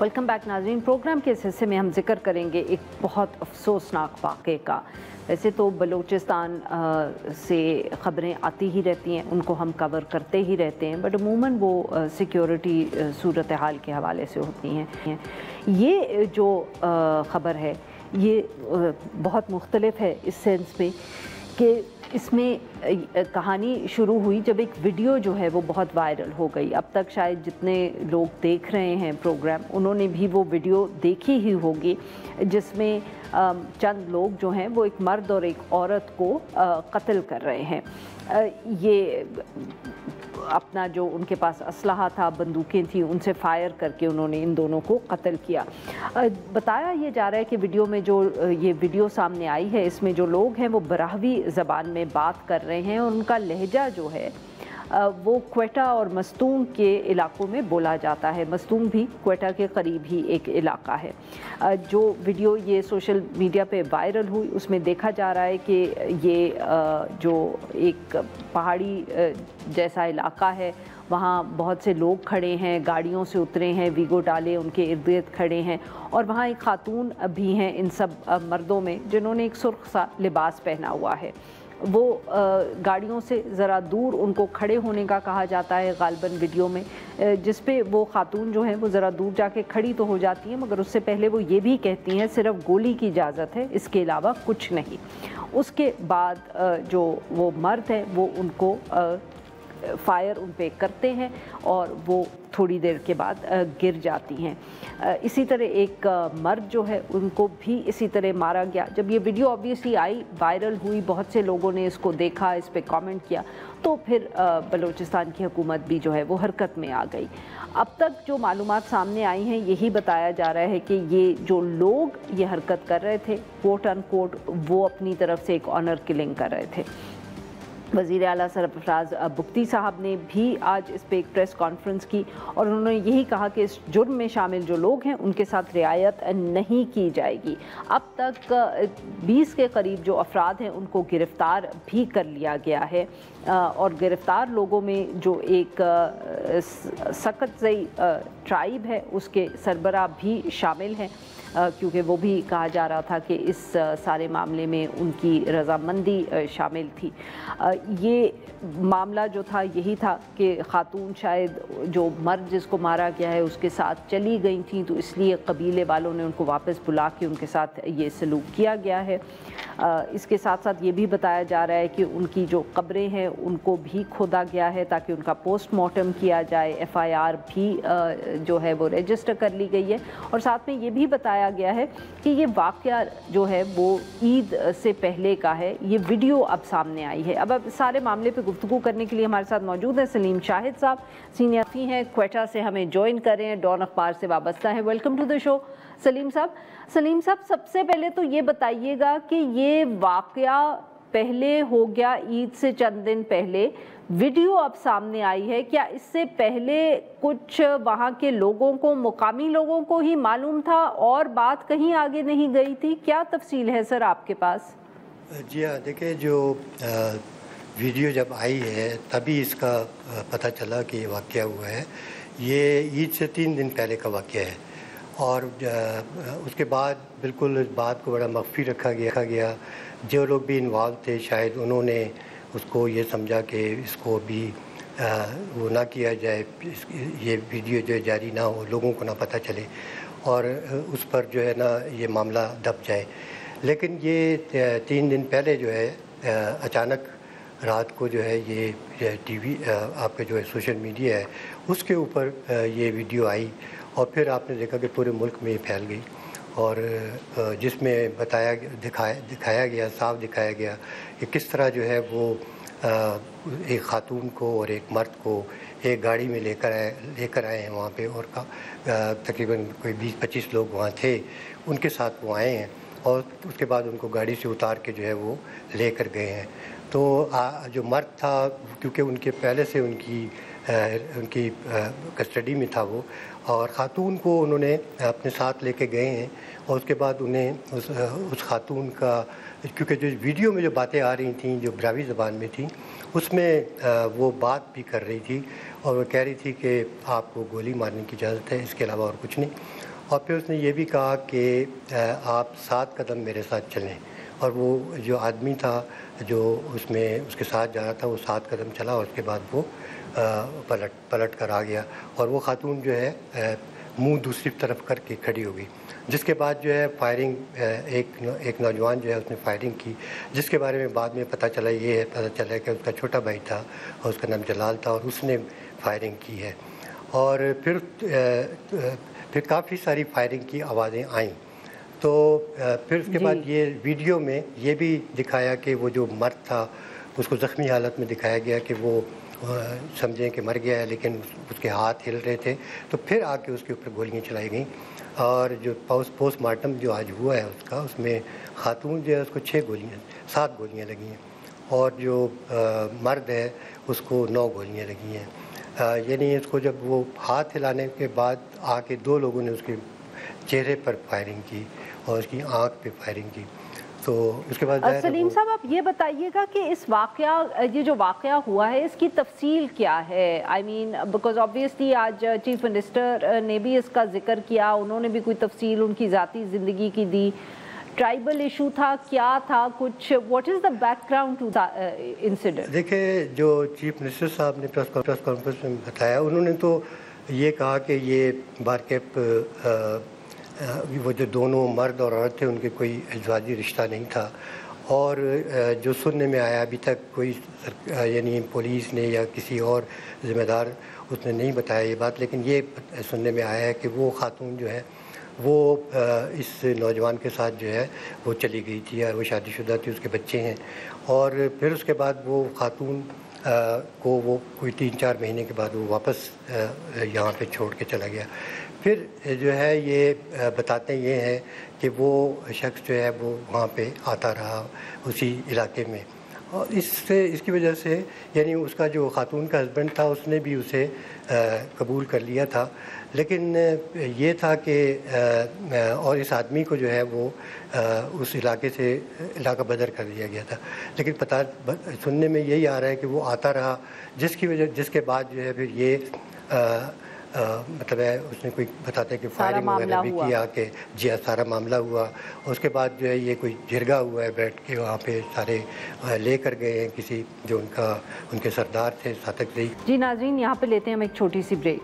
Welcome back नाज़रीन। Programme के इस हिस्से में हम जिक्र करेंगे एक बहुत अफसोसनाक वाक़े का। वैसे तो बलूचिस्तान से ख़बरें आती ही रहती हैं, उनको हम कवर करते ही रहते हैं, बट अमूमन वो सिक्योरिटी सूरत हाल के हवाले से होती हैं। ये जो ख़बर है ये बहुत मुख्तलिफ है इस सेंस में कि इसमें कहानी शुरू हुई जब एक वीडियो जो है वो बहुत वायरल हो गई। अब तक शायद जितने लोग देख रहे हैं प्रोग्राम, उन्होंने भी वो वीडियो देखी ही होगी, जिसमें चंद लोग जो हैं वो एक मर्द और एक औरत को कत्ल कर रहे हैं। ये अपना जो उनके पास असलहा था, बंदूकें थी, उनसे फायर करके उन्होंने इन दोनों को कत्ल किया। बताया ये जा रहा है कि वीडियो में जो ये वीडियो सामने आई है, इसमें जो लोग हैं वो बराहवी ज़बान में बात कर रहे हैं और उनका लहजा जो है वो क्वेटा और मस्तूंग के इलाकों में बोला जाता है। मस्तूंग भी क्वेटा के करीब ही एक इलाका है। जो वीडियो ये सोशल मीडिया पे वायरल हुई उसमें देखा जा रहा है कि ये जो एक पहाड़ी जैसा इलाका है, वहाँ बहुत से लोग खड़े हैं, गाड़ियों से उतरे हैं, वीगो डाले उनके इर्द गिर्द खड़े हैं, और वहाँ एक खातून भी हैं इन सब मर्दों में जिन्होंने एक सुर्ख सा लिबास पहना हुआ है। वो गाड़ियों से ज़रा दूर उनको खड़े होने का कहा जाता है गालिबन वीडियो में, जिस पे वो खातून जो हैं वो ज़रा दूर जाके खड़ी तो हो जाती हैं, मगर उससे पहले वो ये भी कहती हैं सिर्फ गोली की इजाज़त है, इसके अलावा कुछ नहीं। उसके बाद जो वो मर्द है वो उनको फायर उन पे करते हैं और वो थोड़ी देर के बाद गिर जाती हैं। इसी तरह एक मर्द जो है उनको भी इसी तरह मारा गया। जब ये वीडियो ऑब्वियसली आई, वायरल हुई, बहुत से लोगों ने इसको देखा, इस पे कमेंट किया, तो फिर बलूचिस्तान की हुकूमत भी जो है वो हरकत में आ गई। अब तक जो मालूमात सामने आई हैं यही बताया जा रहा है कि ये जो लोग ये हरकत कर रहे थे, कोट अनकोट, वो अपनी तरफ से एक ऑनर किलिंग कर रहे थे। वज़ीर आला सरफराज बुख्ती साहब ने भी आज इस पर एक प्रेस कॉन्फ्रेंस की और उन्होंने यही कहा कि इस जुर्म में शामिल जो लोग हैं उनके साथ रियायत नहीं की जाएगी। अब तक 20 के करीब जो अफराद हैं उनको गिरफ़्तार भी कर लिया गया है, और गिरफ़्तार लोगों में जो एक सकतज़ई ट्राइब है उसके सरबराह भी शामिल हैं, क्योंकि वो भी कहा जा रहा था कि इस सारे मामले में उनकी रजामंदी शामिल थी। ये मामला जो था यही था कि खातून शायद जो मर्द जिसको मारा गया है उसके साथ चली गई थी, तो इसलिए कबीले वालों ने उनको वापस बुला के उनके साथ ये सलूक किया गया है। इसके साथ साथ ये भी बताया जा रहा है कि उनकी जो कब्रें हैं उनको भी खोदा गया है ताकि उनका पोस्टमार्टम किया जाए। FIR भी जो है वो रजिस्टर कर ली गई है, और साथ में ये भी बताया गया है कि ये वाक़या जो है वो ईद से पहले का है। ये वीडियो अब सामने आई है। अब सारे मामले पे गुफ्तगू करने के लिए हमारे साथ मौजूद हैं सलीम शाहिद साहब, सीनियर हैं क्वेटा से, हमें ज्वाइन कर रहे हैं, डॉन अखबार से वाबस्ता है। Welcome to the show Salim sahab. Salim साहब, सबसे पहले तो ये बताइएगा कि ये वाक़या पहले हो गया ईद से चंद दिन पहले, वीडियो अब सामने आई है, क्या इससे पहले कुछ वहाँ के लोगों को, मुकामी लोगों को ही मालूम था और बात कहीं आगे नहीं गई थी? क्या तफसील है सर आपके पास? जी हाँ, देखिए जो वीडियो जब आई है तभी इसका पता चला कि ये वाक़या हुआ है। ये ईद से 3 दिन पहले का वाक़या है, और उसके बाद बिल्कुल इस बात को बड़ा मख्फी रखा गया। जो लोग भी इन्वॉल्व थे शायद उन्होंने उसको ये समझा कि इसको भी वो ना किया जाए, ये वीडियो जो जारी ना हो, लोगों को ना पता चले और उस पर जो है ना ये मामला दब जाए। लेकिन ये 3 दिन पहले जो है अचानक रात को जो है ये TV आपके जो है सोशल मीडिया है उसके ऊपर ये वीडियो आई, और फिर आपने देखा कि पूरे मुल्क में फैल गई, और जिसमें दिखाया गया, साफ दिखाया गया कि किस तरह जो है वो एक खातून को और एक मर्द को एक गाड़ी में लेकर आए हैं वहाँ पे, और तकरीबन कोई 20-25 लोग वहाँ थे, उनके साथ वो आए हैं और उसके बाद उनको गाड़ी से उतार के जो है वो लेकर गए हैं। तो जो मर्द था, क्योंकि उनके पहले से उनकी कस्टडी में था वो, और ख़ातून को उन्होंने अपने साथ लेके गए हैं, और उसके बाद उन्हें उस खातून का, क्योंकि जो वीडियो में जो बातें आ रही थी जो ब्रावी ज़बान में थी उसमें वो बात भी कर रही थी, और वो कह रही थी कि आपको गोली मारने की इजाज़त है, इसके अलावा और कुछ नहीं। اور پھر اس نے یہ بھی کہا کہ آپ 7 قدم میرے ساتھ چلیں، اور وہ جو آدمی تھا جو اس میں اس کے ساتھ جا رہا تھا وہ 7 قدم چلا، اور اس کے بعد وہ پلٹ کر آ گیا، اور وہ خاتون جو ہے منہ دوسری طرف کر کے کھڑی ہو گئی، جس کے بعد جو ہے فائرنگ ایک نوجوان جو ہے اس نے فائرنگ کی، جس کے بارے میں بعد میں پتہ چلا کہ اس کا چھوٹا بھائی تھا اور اس کا نام جلال تھا، اور اس نے فائرنگ کی ہے، اور پھر کافی ساری فائرنگ کی آوازیں آئیں، تو پھر اس کے بعد یہ ویڈیو میں یہ بھی دکھایا کہ وہ جو مرد تھا اس کو زخمی حالت میں دکھایا گیا کہ وہ سمجھیں کہ مر گیا ہے، لیکن اس کے ہاتھ ہل رہے تھے، تو پھر آ کے اس کے اوپر گولیاں چلائی گئیں، اور جو پوسٹ مارٹم جو آج ہوا ہے اس میں خاتون جو ہے اس کو 7 گولیاں لگی ہیں، اور جو مرد ہے اس کو 9 گولیاں لگی ہیں، یعنی اس کو جب وہ ہاتھ ہلانے کے بعد آ کے 2 لوگوں نے اس کے چہرے پر فائرنگ کی اور اس کی آنکھ پہ فائرنگ کی، تو اس کے بعد سلیم صاحب آپ یہ بتائیے گا کہ یہ جو واقعہ ہوا ہے اس کی تفصیل کیا ہے؟ آئی مین بیکاز آبویسلی آج چیف منسٹر نے بھی اس کا ذکر کیا، انہوں نے بھی کوئی تفصیل ان کی ذاتی زندگی کی دی، ٹرائبل ایشو تھا، کیا تھا کچھ، what is the background to the incident? دیکھیں جو چیف منسٹر صاحب نے پریس کانفرنس میں بتایا، انہوں نے تو یہ کہا کہ یہ بارکیپ وہ جو دونوں مرد اور عورت تھے ان کے کوئی ازدواجی رشتہ نہیں تھا، اور جو سننے میں آیا ابھی تک کوئی یعنی پولیس نے یا کسی اور ذمہ دار اس نے نہیں بتایا یہ بات، لیکن یہ سننے میں آیا ہے کہ وہ خاتون جو ہے وہ اس نوجوان کے ساتھ جو ہے وہ چلی گئی تھی، اور وہ شادی شدہ تھی، اس کے بچے ہیں، اور پھر اس کے بعد وہ خاتون کو وہ کوئی 3-4 مہینے کے بعد وہ واپس یہاں پہ چھوڑ کے چلا گیا۔ پھر جو ہے یہ بتاتے یہ ہیں کہ وہ شخص جو ہے وہ وہاں پہ آتا رہا اسی علاقے میں، اور اس کی وجہ سے یعنی اس کا جو خاتون کا ہسبینڈ تھا اس نے بھی اسے قبول کر لیا تھا، لیکن یہ تھا کہ اور اس آدمی کو جو ہے وہ اس علاقے سے علاقہ بدر کر دیا گیا تھا، لیکن سننے میں یہی آ رہا ہے کہ وہ آتا رہا، جس کے بعد جو ہے پھر یہ مطلب ہے اس نے کوئی بتاتے ہیں کہ فائرنگ وغیرہ بھی کیا کہ جی سارا معاملہ ہوا، اور اس کے بعد جو ہے یہ کوئی جرگہ ہوا ہے بیٹھ کے وہاں پہ سارے لے کر گئے ہیں کسی جو ان کے سردار تھے ساتک زئی۔ جی ناظرین یہاں پہ لیتے ہیں ہم ایک چھوٹی سی بریک۔